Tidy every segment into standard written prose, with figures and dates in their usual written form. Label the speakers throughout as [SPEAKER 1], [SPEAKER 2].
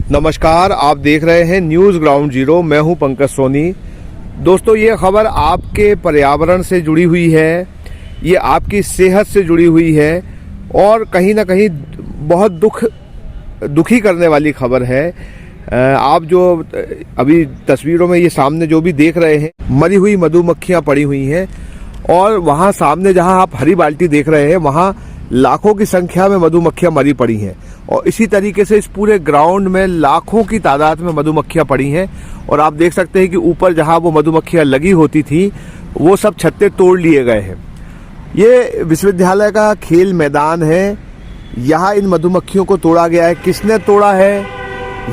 [SPEAKER 1] नमस्कार, आप देख रहे हैं न्यूज़ ग्राउंड जीरो। मैं हूं पंकज सोनी। दोस्तों, ये खबर आपके पर्यावरण से जुड़ी हुई है, ये आपकी सेहत से जुड़ी हुई है और कहीं ना कहीं बहुत दुखी करने वाली खबर है। आप जो अभी तस्वीरों में ये सामने जो भी देख रहे हैं, मरी हुई मधुमक्खियां पड़ी हुई हैं और वहां सामने जहां आप हरी बाल्टी देख रहे हैं, वहां लाखों की संख्या में मधुमक्खियां मरी पड़ी हैं। और इसी तरीके से इस पूरे ग्राउंड में लाखों की तादाद में मधुमक्खियां पड़ी हैं। और आप देख सकते हैं कि ऊपर जहां वो मधुमक्खियां लगी होती थी, वो सब छत्ते तोड़ लिए गए हैं। ये विश्वविद्यालय का खेल मैदान है, यहाँ इन मधुमक्खियों को तोड़ा गया है। किसने तोड़ा है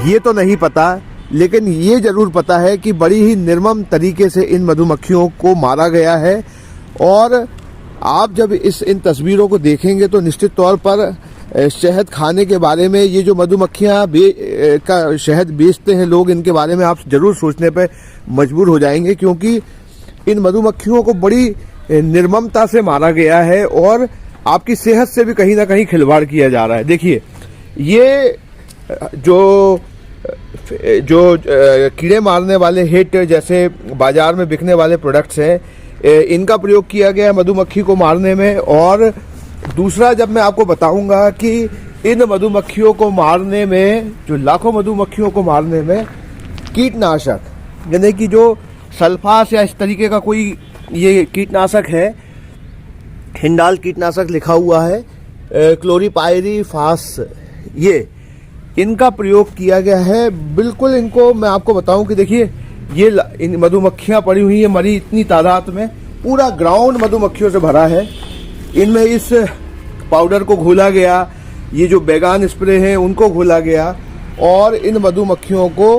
[SPEAKER 1] ये तो नहीं पता, लेकिन ये जरूर पता है कि बड़ी ही निर्मम तरीके से इन मधुमक्खियों को मारा गया है। और आप जब इन तस्वीरों को देखेंगे तो निश्चित तौर पर शहद खाने के बारे में, ये जो मधुमक्खियां का शहद बेचते हैं लोग, इनके बारे में आप जरूर सोचने पे मजबूर हो जाएंगे, क्योंकि इन मधुमक्खियों को बड़ी निर्ममता से मारा गया है और आपकी सेहत से भी कहीं ना कहीं खिलवाड़ किया जा रहा है। देखिए, ये जो कीड़े मारने वाले हिट जैसे बाजार में बिकने वाले प्रोडक्ट्स हैं, इनका प्रयोग किया गया है मधुमक्खी को मारने में। और दूसरा, जब मैं आपको बताऊंगा कि इन मधुमक्खियों को मारने में, जो लाखों मधुमक्खियों को मारने में कीटनाशक, यानी कि जो सल्फास या इस तरीके का कोई ये कीटनाशक है, हिंडाल कीटनाशक लिखा हुआ है, क्लोरीपायरीफास, ये इनका प्रयोग किया गया है। बिल्कुल इनको मैं आपको बताऊं कि देखिए, ये इन मधुमक्खियां पड़ी हुई है मरी इतनी तादाद में, पूरा ग्राउंड मधुमक्खियों से भरा है। इनमें इस पाउडर को घोला गया, ये जो बैगान स्प्रे हैं उनको घोला गया और इन मधुमक्खियों को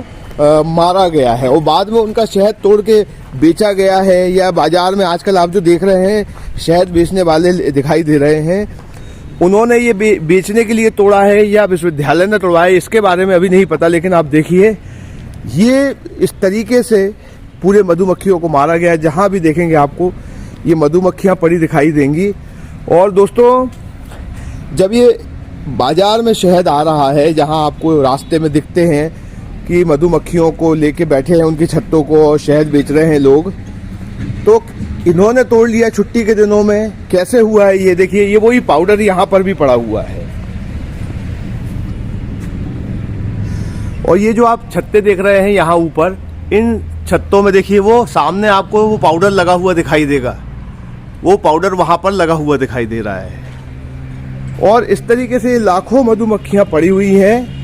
[SPEAKER 1] मारा गया है और बाद में उनका शहद तोड़ के बेचा गया है। या बाजार में आजकल आप जो देख रहे हैं शहद बेचने वाले दिखाई दे रहे हैं, उन्होंने ये बेचने के लिए तोड़ा है या विश्वविद्यालय ने तोड़ा है, इसके बारे में अभी नहीं पता। लेकिन आप देखिए, ये इस तरीके से पूरे मधुमक्खियों को मारा गया है। जहां भी देखेंगे आपको ये मधुमक्खियां पड़ी दिखाई देंगी। और दोस्तों, जब ये बाजार में शहद आ रहा है, जहां आपको रास्ते में दिखते हैं कि मधुमक्खियों को लेके बैठे हैं उनकी छत्तों को और शहद बेच रहे हैं लोग, तो इन्होंने तोड़ लिया छुट्टी के दिनों में। कैसे हुआ है ये देखिए, ये वही पाउडर यहाँ पर भी पड़ा हुआ है। और ये जो आप छत्ते देख रहे हैं यहाँ ऊपर, इन छत्तों में देखिए, वो सामने आपको वो पाउडर लगा हुआ दिखाई देगा, वो पाउडर वहां पर लगा हुआ दिखाई दे रहा है। और इस तरीके से लाखों मधुमक्खियां पड़ी हुई हैं।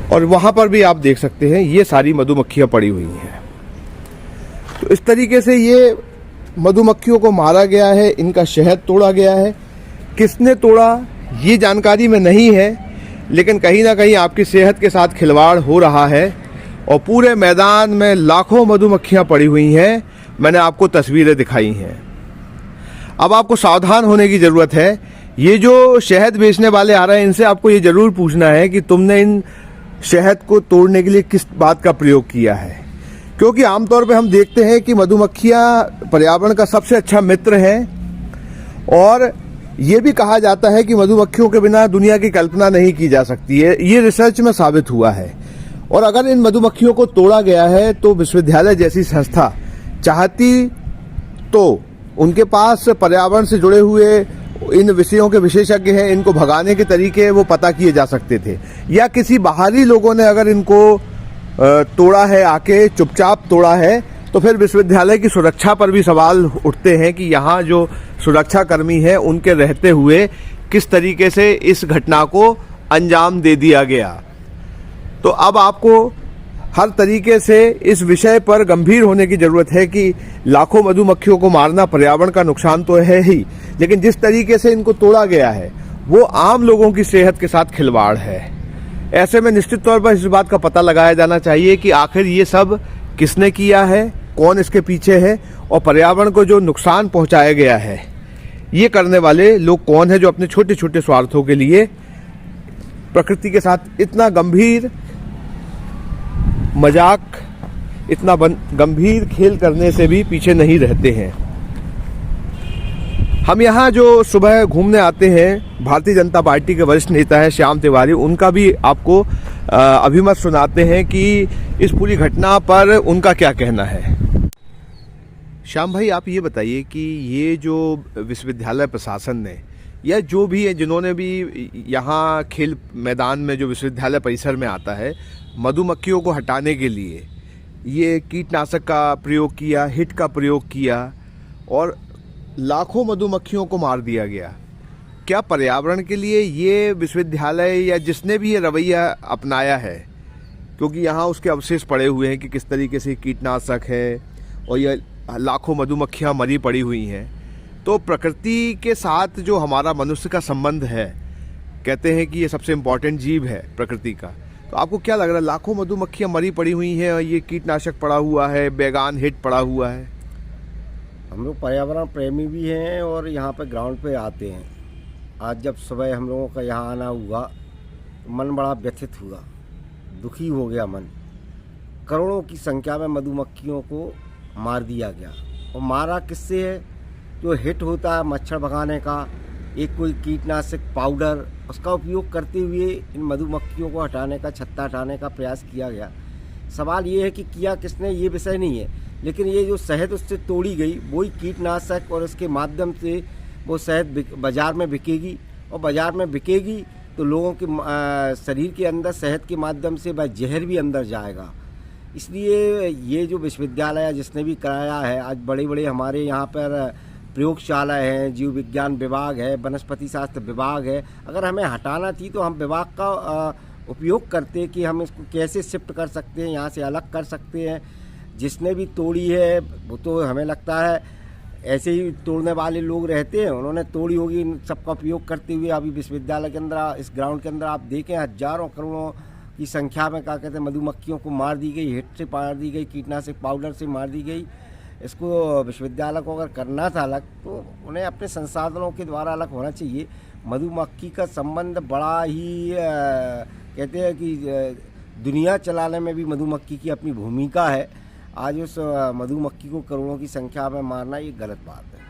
[SPEAKER 1] और वहां पर भी आप देख सकते हैं ये सारी मधुमक्खियां पड़ी हुई हैं। तो इस तरीके से ये मधुमक्खियों को मारा गया है, इनका शहद तोड़ा गया है। किसने तोड़ा ये जानकारी में नहीं है, लेकिन कहीं ना कहीं आपकी सेहत के साथ खिलवाड़ हो रहा है और पूरे मैदान में लाखों मधुमक्खियां पड़ी हुई हैं। मैंने आपको तस्वीरें दिखाई हैं। अब आपको सावधान होने की ज़रूरत है। ये जो शहद बेचने वाले आ रहे हैं, इनसे आपको ये ज़रूर पूछना है कि तुमने इन शहद को तोड़ने के लिए किस बात का प्रयोग किया है, क्योंकि आमतौर पे हम देखते हैं कि मधुमक्खियां पर्यावरण का सबसे अच्छा मित्र है। और ये भी कहा जाता है कि मधुमक्खियों के बिना दुनिया की कल्पना नहीं की जा सकती है। ये रिसर्च में साबित हुआ है। और अगर इन मधुमक्खियों को तोड़ा गया है तो विश्वविद्यालय जैसी संस्था चाहती तो उनके पास पर्यावरण से जुड़े हुए इन विषयों के विशेषज्ञ हैं, इनको भगाने के तरीके वो पता किए जा सकते थे। या किसी बाहरी लोगों ने अगर इनको तोड़ा है, आके चुपचाप तोड़ा है, तो फिर विश्वविद्यालय की सुरक्षा पर भी सवाल उठते हैं कि यहाँ जो सुरक्षा कर्मी हैं उनके रहते हुए किस तरीके से इस घटना को अंजाम दे दिया गया। तो अब आपको हर तरीके से इस विषय पर गंभीर होने की जरूरत है कि लाखों मधुमक्खियों को मारना पर्यावरण का नुकसान तो है ही, लेकिन जिस तरीके से इनको तोड़ा गया है वो आम लोगों की सेहत के साथ खिलवाड़ है। ऐसे में निश्चित तौर पर इस बात का पता लगाया जाना चाहिए कि आखिर ये सब किसने किया है, कौन इसके पीछे है और पर्यावरण को जो नुकसान पहुंचाया गया है, ये करने वाले लोग कौन है, जो अपने छोटे छोटे स्वार्थों के लिए प्रकृति के साथ इतना गंभीर मजाक, इतना गंभीर खेल करने से भी पीछे नहीं रहते हैं। हम यहाँ जो सुबह घूमने आते हैं, भारतीय जनता पार्टी के वरिष्ठ नेता है श्याम तिवारी, उनका भी आपको अभिमत सुनाते हैं कि इस पूरी घटना पर उनका क्या कहना है। श्याम भाई, आप ये बताइए कि ये जो विश्वविद्यालय प्रशासन ने या जो भी है, जिन्होंने भी यहाँ खेल मैदान में जो विश्वविद्यालय परिसर में आता है, मधुमक्खियों को हटाने के लिए ये कीटनाशक का प्रयोग किया, हिट का प्रयोग किया और लाखों मधुमक्खियों को मार दिया गया। क्या पर्यावरण के लिए ये विश्वविद्यालय या जिसने भी ये रवैया अपनाया है, क्योंकि यहाँ उसके अवशेष पड़े हुए हैं कि किस तरीके से कीटनाशक है और ये लाखों मधुमक्खियाँ मरी पड़ी हुई हैं, तो प्रकृति के साथ जो हमारा मनुष्य का संबंध है, कहते हैं कि ये सबसे इम्पोर्टेंट जीव है प्रकृति का, तो आपको क्या लग रहा है, लाखों मधुमक्खियाँ मरी पड़ी हुई हैं और ये कीटनाशक पड़ा हुआ है, बैगान हिट पड़ा हुआ है?
[SPEAKER 2] हम लोग पर्यावरण प्रेमी भी हैं और यहाँ पे ग्राउंड पे आते हैं। आज जब सुबह हम लोगों का यहाँ आना हुआ तो मन बड़ा व्यथित हुआ, दुखी हो गया मन। करोड़ों की संख्या में मधुमक्खियों को मार दिया गया। और मारा किससे है? जो हिट होता है मच्छर भगाने का, एक कोई कीटनाशक पाउडर, उसका उपयोग करते हुए इन मधुमक्खियों को हटाने का, छत्ता हटाने का प्रयास किया गया। सवाल ये है कि किया किसने, ये विषय नहीं है, लेकिन ये जो शहद उससे तोड़ी गई वही कीटनाशक और इसके माध्यम से वो शहद बाज़ार में बिकेगी, और बाज़ार में बिकेगी तो लोगों के शरीर के अंदर शहद के माध्यम से वह जहर भी अंदर जाएगा। इसलिए ये जो विश्वविद्यालय जिसने भी कराया है, आज बड़े बड़े हमारे यहाँ पर प्रयोगशाला है, जीव विज्ञान विभाग है, वनस्पति शास्त्र विभाग है, अगर हमें हटाना थी तो हम विभाग का उपयोग करते कि हम इसको कैसे शिफ्ट कर सकते हैं, यहाँ से अलग कर सकते हैं। जिसने भी तोड़ी है वो तो हमें लगता है ऐसे ही तोड़ने वाले लोग रहते हैं, उन्होंने तोड़ी होगी। इन सबका उपयोग करते हुए अभी विश्वविद्यालय के अंदर, इस ग्राउंड के अंदर आप देखें हजारों करोड़ों की संख्या में क्या कहते हैं मधुमक्खियों को मार दी गई, हिट से मार दी गई, कीटनाशक पाउडर से मार दी गई। इसको विश्वविद्यालय को अगर करना था अलग तो उन्हें अपने संसाधनों के द्वारा अलग होना चाहिए। मधुमक्खी का संबंध बड़ा ही कहते हैं कि दुनिया चलाने में भी मधुमक्खी की अपनी भूमिका है। आज उस मधुमक्खी को करोड़ों की संख्या में मारना ये गलत बात है।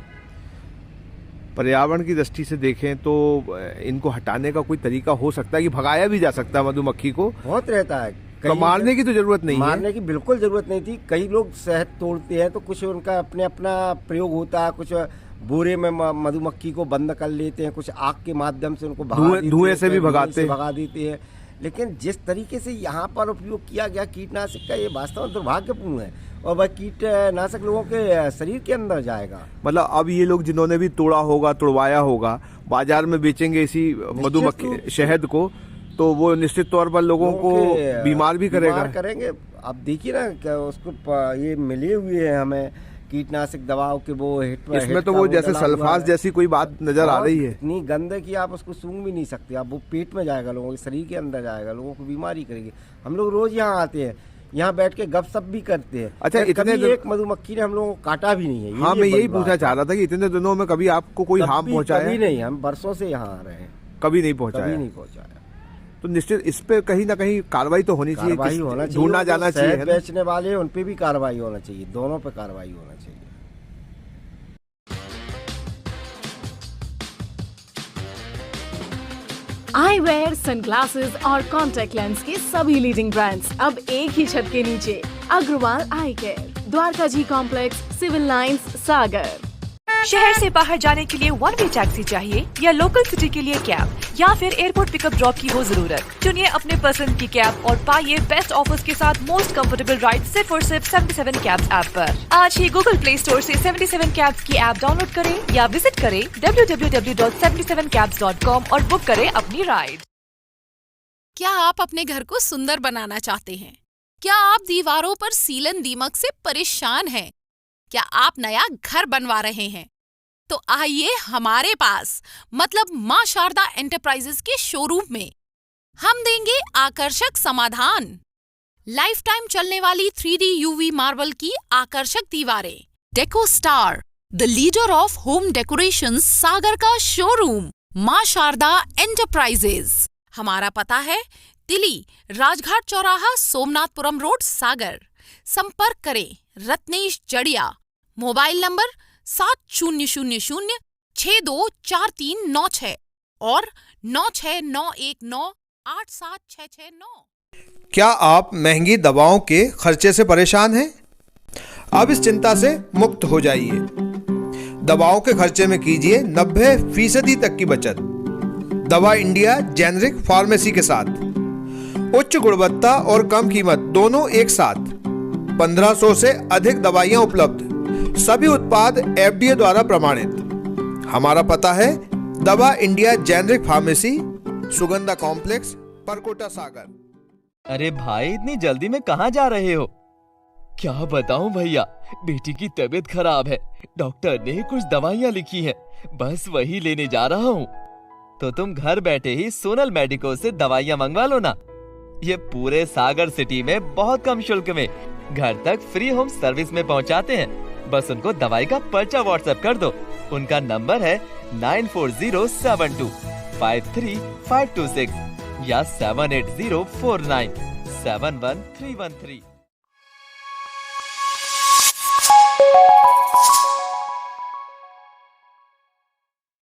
[SPEAKER 1] पर्यावरण की दृष्टि से देखें तो इनको हटाने का कोई तरीका हो सकता है कि भगाया भी जा सकता है मधुमक्खी को?
[SPEAKER 2] बहुत रहता है,
[SPEAKER 1] तो मारने की तो जरूरत नहीं है।
[SPEAKER 2] मारने की बिल्कुल जरूरत नहीं थी। कई लोग शहद तोड़ते हैं तो कुछ उनका अपने अपना प्रयोग होता है, कुछ बोरे में मधुमक्खी को बंद कर लेते हैं, कुछ आग के माध्यम से उनको
[SPEAKER 1] धुएं से भी भगा
[SPEAKER 2] देते हैं। लेकिन जिस तरीके से यहाँ पर उपयोग किया गया कीटनाशक का, ये वास्तव में दुर्भाग्यपूर्ण है और वह कीटनाशक लोगों के शरीर के अंदर जाएगा।
[SPEAKER 1] मतलब अब ये लोग जिन्होंने भी तोड़ा होगा, तुड़वाया होगा, बाजार में बेचेंगे इसी मधुमक्खी शहद को, तो वो निश्चित तौर पर लोगों को बीमार भी
[SPEAKER 2] करेंगे। अब देखिए ना, उसको ये मिले हुए हैं हमें कीटनाशक दवाओं के वो
[SPEAKER 1] इसमें तो वो जैसे सल्फास जैसी कोई बात नजर आ रही है।
[SPEAKER 2] इतनी गंदे की आप उसको सूंघ भी नहीं सकते। आप वो पेट में जाएगा, लोगों के शरीर के अंदर जाएगा, लोगों को बीमारी करेगी। हम लोग रोज यहाँ आते हैं, यहाँ बैठ के गपशप भी करते हैं।
[SPEAKER 1] अच्छा, इतने
[SPEAKER 2] एक मधुमक्खी ने हम लोगों को काटा भी नहीं है।
[SPEAKER 1] हाँ, मैं यही पूछना चाह रहा था कि इतने दिनों में कभी आपको कोई हार्म पहुँचाया?
[SPEAKER 2] कभी नहीं, हम बरसों से यहाँ आ रहे हैं,
[SPEAKER 1] कभी नहीं पहुँचाया। तो निश्चित इस पे कहीं ना कहीं कार्रवाई तो होनी चाहिए, ढूंढना जाना चाहिए।
[SPEAKER 2] बेचने वाले उन पे भी कार्रवाई होना चाहिए, दोनों पे कार्रवाई होना चाहिए।
[SPEAKER 3] आई वेयर, सनग्लासेस और कॉन्टैक्ट लेंस के सभी लीडिंग ब्रांड्स अब एक ही छत के नीचे। अग्रवाल आई केयर, द्वारका जी कॉम्प्लेक्स, सिविल लाइंस, सागर।
[SPEAKER 4] शहर से बाहर जाने के लिए वन वे टैक्सी चाहिए या लोकल सिटी के लिए कैब या फिर एयरपोर्ट पिकअप ड्रॉप की हो जरूरत? चुनिए अपने पसंद की कैब और पाइए बेस्ट ऑफर्स के साथ मोस्ट कंफर्टेबल राइड सिर्फ और सिर्फ 77 कैब्स ऐप पर। आज ही गूगल प्ले स्टोर से 77 कैब्स की ऐप डाउनलोड करें या विजिट करें www.77cabs.com और बुक करें अपनी राइड।
[SPEAKER 5] क्या आप अपने घर को सुंदर बनाना चाहते हैं? क्या आप दीवारों पर सीलन दीमक से परेशान हैं? क्या आप नया घर बनवा रहे हैं? तो आइए हमारे पास, मतलब मां शारदा एंटरप्राइजेस के शोरूम में हम देंगे आकर्षक समाधान। लाइफ टाइम चलने वाली 3D UV मार्बल की आकर्षक दीवारें। Deco Star, the leader of home decoration, Sagar का शोरूम मां शारदा एंटरप्राइजेस। हमारा पता है तिली, राजघाट चौराहा, सोमनाथपुरम रोड, सागर। संपर्क करें रत्नेश जड़िया। मोबाइल नंबर 7000 6 624396 और 9691987669।
[SPEAKER 1] क्या आप महंगी दवाओं के खर्चे से परेशान हैं? अब इस चिंता से मुक्त हो जाइए। दवाओं के खर्चे में कीजिए 90% तक की बचत। दवा इंडिया जेनेरिक फार्मेसी के साथ उच्च गुणवत्ता और कम कीमत दोनों एक साथ। 1500 से अधिक दवाइयां उपलब्ध, सभी उत्पाद FDA द्वारा प्रमाणित। हमारा पता है Dava India generic pharmacy, Sugandha complex, Parkota Sagar.
[SPEAKER 6] अरे भाई, इतनी जल्दी में कहाँ जा रहे हो? क्या बताऊं भैया, बेटी की तबीयत खराब है। डॉक्टर ने कुछ दवाइयाँ लिखी हैं, बस वही लेने जा रहा हूँ। तो तुम घर बैठे ही सोनल मेडिको से दवाइयाँ मंगवा लो ना। ये पूरे सागर सिटी में बहुत कम शुल्क में घर तक फ्री होम सर्विस में पहुँचाते हैं। बस उनको दवाई का पर्चा व्हाट्सएप कर दो। उनका नंबर है 9407253526 या 7804971313।